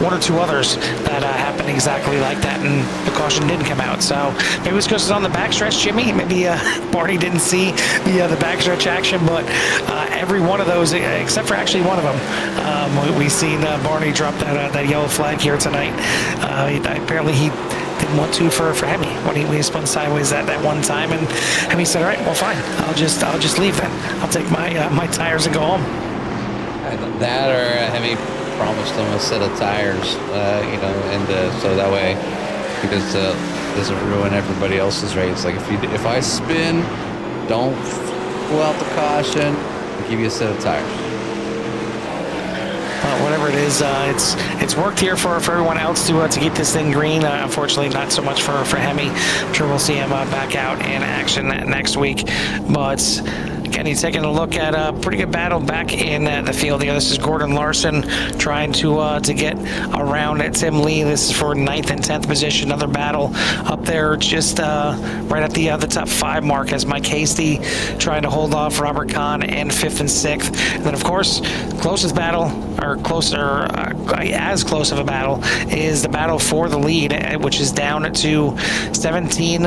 one or two others that happened exactly like that, and the caution didn't come out. So maybe it was because it's on the backstretch, Jimmy. Maybe Barney didn't see the backstretch action, but every one of those, except for actually one of them, we've seen Barney drop that yellow flag here tonight. Apparently he didn't want to for Hemi when he spun sideways that one time, and Hemi said, "All right, well, fine. I'll just leave then. I'll take my tires and go home." That or Hemi promised him a set of tires, and so that way he doesn't ruin everybody else's race. Like if I spin, don't pull out the caution. I'll give you a set of tires. Whatever it is, it's worked here for everyone else to keep this thing green. Unfortunately, not so much for Hemi. I'm sure we'll see him back out in action next week. But again, he's taking a look at a pretty good battle back in the field here. This is Gordon Larson trying to get around at Tim Lee. This is for 9th and 10th position. Another battle up there, just right at the top 5 mark, as Mike Hasty trying to hold off Robert Kahn in 5th and 6th. And then, of course, closest battle, or closer, as close of a battle, is the battle for the lead, which is down to 17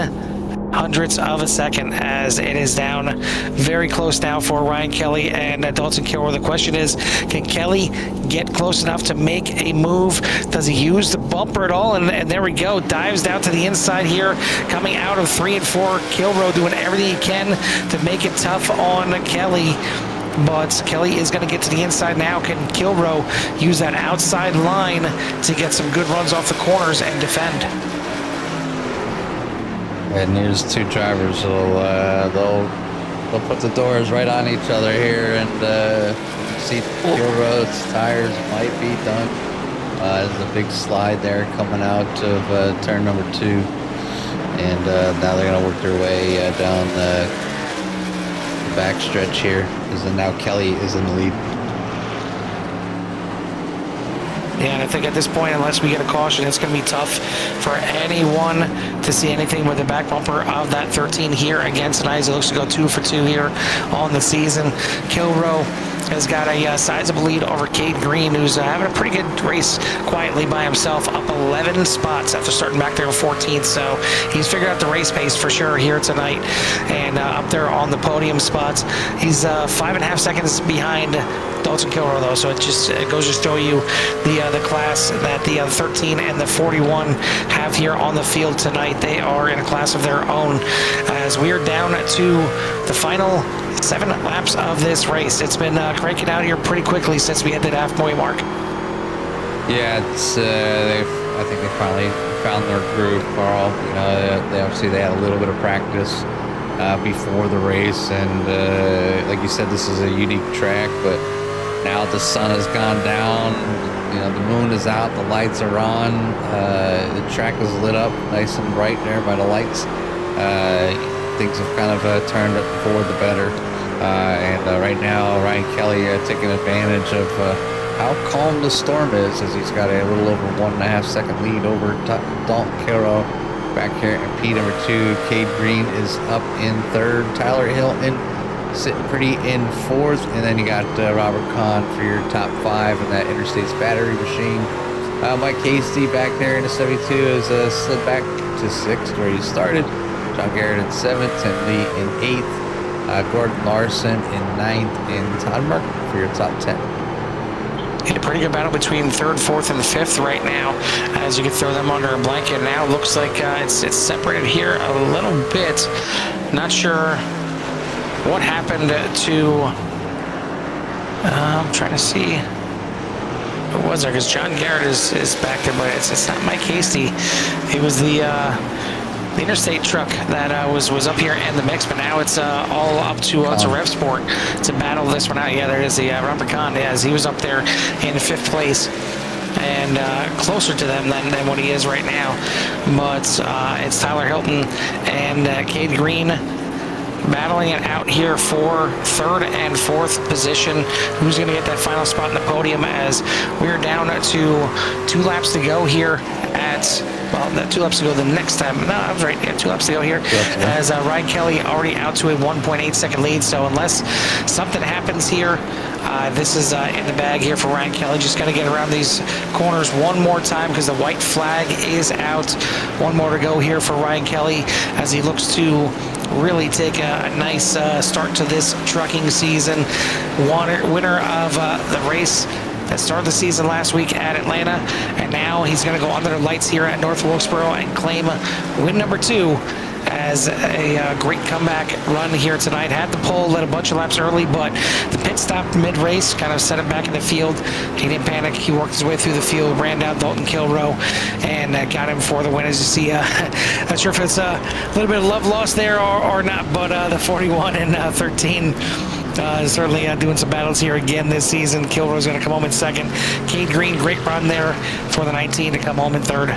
hundredths of a second, as it is down very close now for Ryan Kelly and Dalton Kilroy. The question is, can Kelly get close enough to make a move? Does he use the bumper at all? And there we go, dives down to the inside here, coming out of 3 and 4. Kilroy doing everything he can to make it tough on Kelly. But Kelly is going to get to the inside now. Can Kilroy use that outside line to get some good runs off the corners and defend? And here's two drivers. They'll put the doors right on each other here, and see Kilroy's tires might be done. There's a big slide there coming out of turn number 2, and now they're going to work their way down the back stretch here, because now Kelly is in the lead. Yeah, and I think at this point, unless we get a caution, it's going to be tough for anyone to see anything with the back bumper of that 13 here again tonight. As it looks to go 2 for 2 here on the season. Kilroy has got a sizable lead over Cade Green, who's having a pretty good race quietly by himself, up 11 spots after starting back there in 14th. So he's figured out the race pace for sure here tonight, and up there on the podium spots. He's 5.5 seconds behind Dalton Kilroy, though, so it goes to show you the class that the 13 and the 41 have here on the field tonight. They are in a class of their own, as we are down to the final 7 laps of this race. It's been cranking out here pretty quickly since we hit that halfway mark. Yeah, it's I think they finally found their groove, Carl. They obviously had a little bit of practice before the race, and like you said, this is a unique track, but now the sun has gone down, the moon is out, the lights are on, the track is lit up nice and bright there by the lights. Things have kind of turned for the better, and right now Ryan Kelly taking advantage of how calm the storm is, as he's got a little over 1.5 second lead over Dalton Kilroy back here in P number 2. Cade Green is up in 3rd. Tyler Hilton sitting pretty in 4th, and then you got Robert Kahn for your top 5 in that Interstate's battery machine. Mike Hasty back there in the 72 is slid back to 6th where he started. John Garrett in 7th, and Lee in 8th. Gordon Larson in 9th, and Todd Merkel for your top 10. A pretty good battle between 3rd, 4th, and 5th right now, as you can throw them under a blanket. Now it looks like it's separated here a little bit. Not sure what happened to I'm trying to see who was there, because John Garrett is back there, but it's not Mike Hasty. It was the interstate truck that was up here in the mix, but now it's all up to Rev Sport to battle this one out. Yeah, there is the Robert Kahn, as he was up there in 5th place and closer to them than what he is right now. But it's Tyler Hilton and Cade Green battling it out here for 3rd and 4th position. Who's going to get that final spot in the podium, as we're down to 2 laps to go here at well, 2 laps to go the next time. No, I was right. Yeah, 2 laps to go here. As Ryan Kelly already out to a 1.8 second lead. So unless something happens here, this is in the bag here for Ryan Kelly. Just got to get around these corners one more time because the white flag is out. One more to go here for Ryan Kelly as he looks to really take a nice start to this trucking season. Winner of the race that started the season last week at Atlanta, and now he's going to go under the lights here at North Wilkesboro and claim win number 2 as a great comeback run here tonight. Had the pole, led a bunch of laps early, but the pit stop mid-race kind of set him back in the field. He didn't panic. He worked his way through the field, ran down Dalton Kilroe, and got him for the win. As you see, not sure if it's a little bit of love lost there or not, but the 41 and 13 certainly doing some battles here again this season. Kilroe's going to come home in second. Cade Green, great run there for the 19 to come home in third.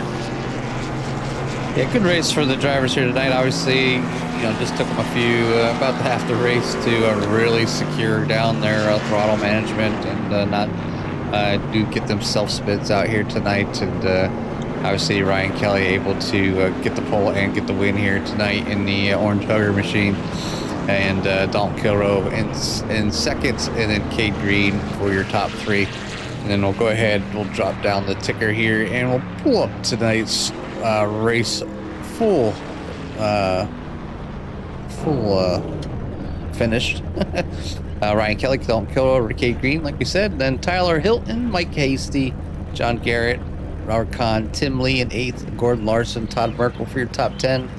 Yeah, good race for the drivers here tonight. Obviously, just took them a few, about half the race to really secure down their throttle management and not get them self-spids out here tonight. And obviously, Ryan Kelly able to get the pole and get the win here tonight in the Orange Hugger machine. And Dalton Kilroe in second, and then Cade Green for your top 3. And then we'll go ahead, we'll drop down the ticker here, and we'll pull up tonight's race full finished. Ryan Kelly, Dalton Kilroe, Cade Green, like we said. Then Tyler Hilton, Mike Hasty, John Garrett, Robert Kahn, Tim Lee in 8th, Gordon Larson, Todd Merkel for your top 10.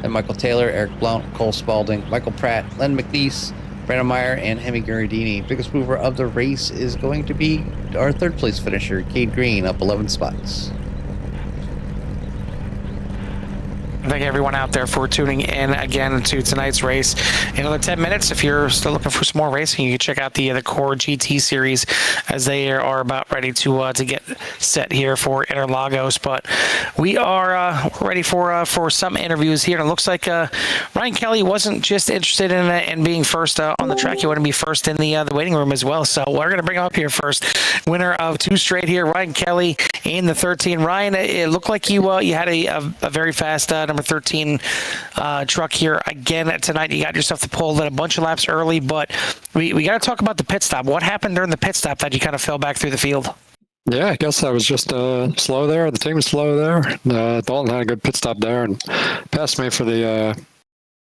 And Michael Taylor, Eric Blount, Cole Spaulding, Michael Pratt, Len McNeese, Brandon Meyer, and Hemi Gardini. Biggest mover of the race is going to be our 3rd place finisher, Cade Green, up 11 spots. Thank everyone out there for tuning in again to tonight's race. In another 10 minutes, if you're still looking for some more racing, you can check out the Core GT series as they are about ready to get set here for Interlagos. But we are ready for some interviews here. And it looks like Ryan Kelly wasn't just interested in being first on the track. He wanted to be first in the waiting room as well. So we're going to bring him up here first. Winner of 2 straight here, Ryan Kelly in the 13. Ryan, it looked like you had a very fast number 13 truck here again tonight. You got yourself the pole, led a bunch of laps early, but we got to talk about the pit stop. What happened during the pit stop that you kind of fell back through the field? Yeah, I guess I was just slow there. The team was slow there. Dalton had a good pit stop there and passed me for the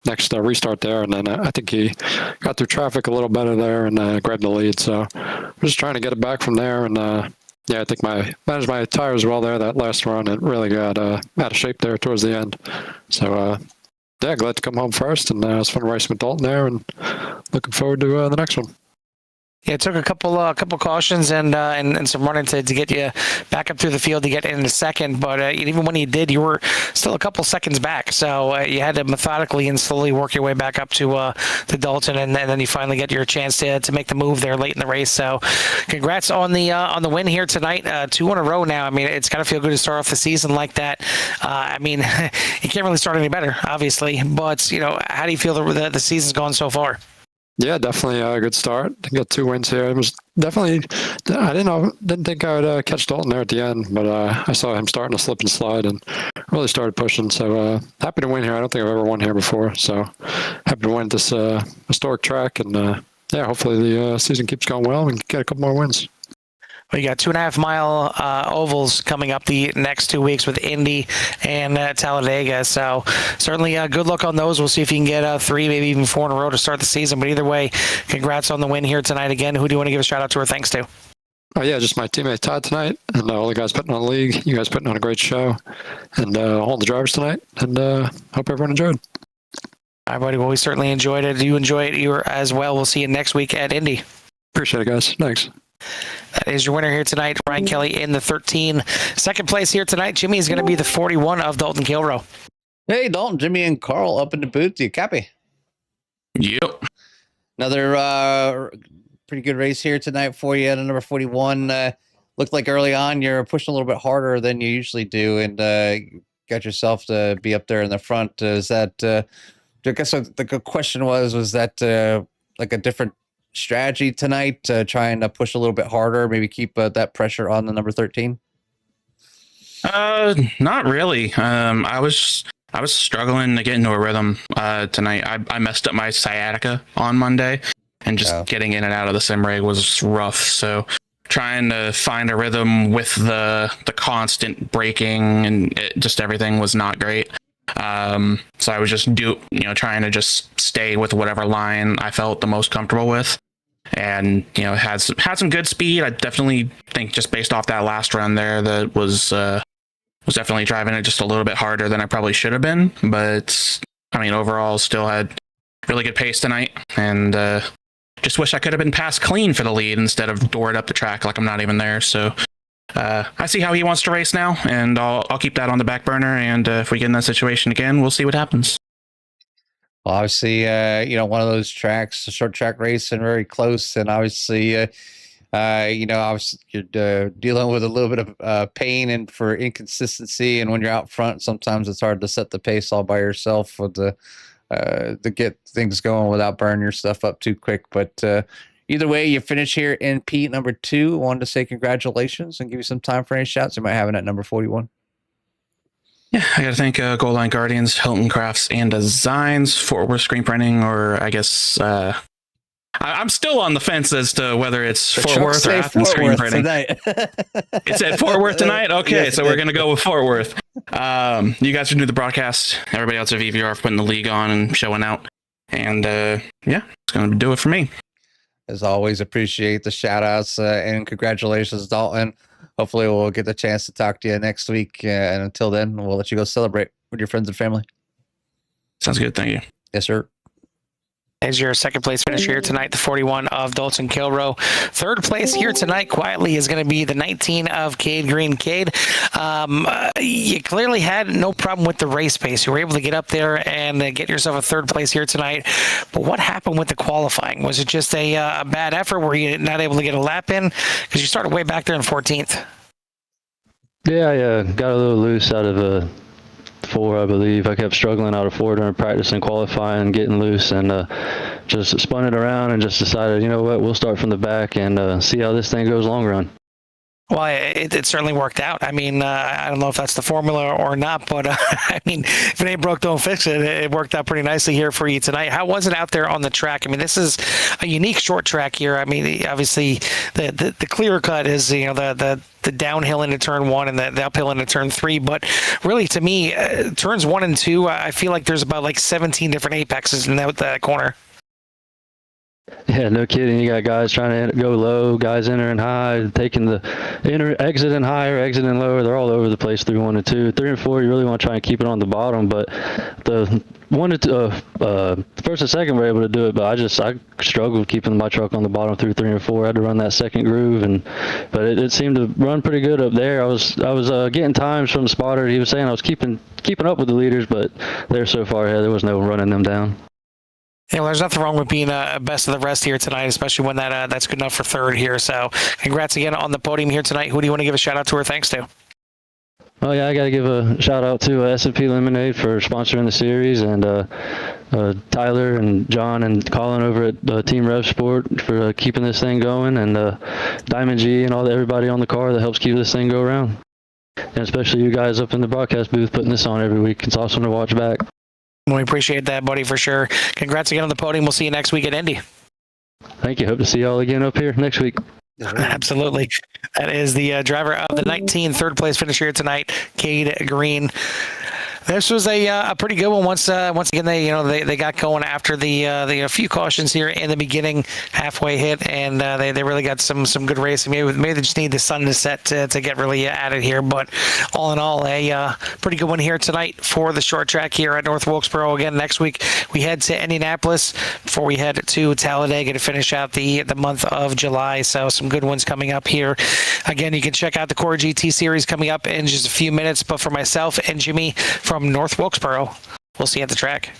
next restart there. And then I think he got through traffic a little better there and grabbed the lead. So we're just trying to get it back from there. And yeah, I think managed my tires well there that last run. It really got out of shape there towards the end. So yeah, glad to come home first, and it was fun racing with Dalton there, and looking forward to the next one. Yeah, it took a couple cautions and some running to get you back up through the field to get into second. But even when you did, you were still a couple seconds back. So you had to methodically and slowly work your way back up to Dalton, and then you finally get your chance to make the move there late in the race. So congrats on the win here tonight. 2 in a row now. I mean, it's got to feel good to start off the season like that. I mean, you can't really start any better, obviously. But how do you feel the season's gone so far? Yeah, definitely a good start. I got 2 wins here. It was definitely, I didn't think I would catch Dalton there at the end, but I saw him starting to slip and slide and really started pushing. So happy to win here. I don't think I've ever won here before. So happy to win this historic track. And yeah, hopefully the season keeps going well and get a couple more wins. Well, you got 2.5 mile ovals coming up the next 2 weeks with Indy and Talladega. So certainly good luck on those. We'll see if you can get 3, maybe even 4 in a row to start the season. But either way, congrats on the win here tonight. Again, who do you want to give a shout out to or thanks to? Oh, yeah, just my teammate Todd tonight and all the guys putting on the league. You guys putting on a great show and all the drivers tonight. And hope everyone enjoyed. All right, buddy. Well, we certainly enjoyed it. You enjoy it as well. We'll see you next week at Indy. Appreciate it, guys. Thanks. That is your winner here tonight, Ryan Kelly in the 13. Second place here tonight, Jimmy is going to be the 41 of Dalton Kilroe. Hey, Dalton, Jimmy, and Carl up in the booth. Do you copy? Yep. Another pretty good race here tonight for you at number 41. Looked like early on you're pushing a little bit harder than you usually do, and got yourself to be up there in the front. Is that? I guess the question was that like a different strategy tonight, trying to push a little bit harder, maybe keep that pressure on the number 13? Not really. I was struggling to get into a rhythm tonight. I messed up my sciatica on Monday, and just getting in and out of the sim rig was rough. So trying to find a rhythm with the constant braking and just everything was not great. So I was just trying to just stay with whatever line I felt the most comfortable with, and had some good speed. I definitely think just based off that last run there, that was definitely driving it just a little bit harder than I probably should have been. But I mean, overall, still had really good pace tonight, and just wish I could have been passed clean for the lead instead of doored up the track like I'm not even there. So I see how he wants to race now, and I'll keep that on the back burner. And if we get in that situation again, we'll see what happens. Well, obviously, one of those tracks, a short track racing, very close, and obviously, obviously you're dealing with a little bit of pain and for inconsistency, and when you're out front, sometimes it's hard to set the pace all by yourself with to get things going without burning your stuff up too quick. But either way, you finish here in P number 2. Wanted to say congratulations and give you some time for any shouts you might have in at number 41. Yeah, I got to thank Goal Line Guardians, Hilton Crafts and Designs, Fort Worth Screen Printing, or I guess I'm still on the fence as to whether it's Fort Worth or Athens Screen Printing. It's at Fort Worth tonight? Okay, yes, so we're going to go with Fort Worth. You guys can do the broadcast. Everybody else at VVR for putting the league on and showing out. And it's going to do it for me. As always, appreciate the shout outs and congratulations, Dalton. Hopefully we'll get the chance to talk to you next week. And until then, we'll let you go celebrate with your friends and family. Sounds good. Thank you. Yes, sir. As your second place finisher here tonight, the 41 of Dalton Kilroe. Third place here tonight, quietly, is going to be the 19 of Cade Green. Cade, you clearly had no problem with the race pace. You were able to get up there and get yourself a third place here tonight. But what happened with the qualifying? Was it just a bad effort? Were you not able to get a lap in? Because you started way back there in 14th. Yeah, I got a little loose out of 4, I believe. I kept struggling out of 4 during practice and qualifying, getting loose, and just spun it around and just decided, you know what, we'll start from the back and see how this thing goes long run. Well, it certainly worked out. I mean, I don't know if that's the formula or not, but I mean, if it ain't broke, don't fix it. It worked out pretty nicely here for you tonight. How was it out there on the track? I mean, this is a unique short track here. I mean, obviously, the clear cut is the downhill into turn 1 and the uphill into turn 3. But really, to me, turns 1 and 2, I feel like there's about like 17 different apexes in that corner. Yeah, no kidding. You got guys trying to go low, guys entering high, taking the exiting higher, exiting lower. They're all over the place through 1 and 2. 3 and 4, you really want to try and keep it on the bottom. But the 1 and 2, first and second were able to do it, but I struggled keeping my truck on the bottom through 3 and 4. I had to run that second groove, but it seemed to run pretty good up there. I was getting times from the spotter. He was saying I was keeping up with the leaders, but they're so far ahead, there was no running them down. Yeah, well, there's nothing wrong with being best of the rest here tonight, especially when that's good enough for third here. So congrats again on the podium here tonight. Who do you want to give a shout out to or thanks to? Oh, yeah, I got to give a shout out to S&P Lemonade for sponsoring the series, and Tyler and John and Colin over at Team Rev Sport for keeping this thing going, and Diamond G and everybody on the car that helps keep this thing go around. And especially you guys up in the broadcast booth putting this on every week. It's awesome to watch back. We appreciate that, buddy, for sure. Congrats again on the podium. We'll see you next week at Indy. Thank you. Hope to see y'all again up here next week. Absolutely. That is the driver of the 19, third place finisher here tonight, Cade Green. This was a pretty good one. Once again, they got going after the few cautions here in the beginning, halfway hit, and they really got some good racing. Maybe they just need the sun to set to get really at it here. But all in all, a pretty good one here tonight for the short track here at North Wilkesboro. Again, next week we head to Indianapolis before we head to Talladega to finish out the month of July. So some good ones coming up here. Again, you can check out the Core GT series coming up in just a few minutes. But for myself and Jimmy from North Wilkesboro, we'll see you at the track.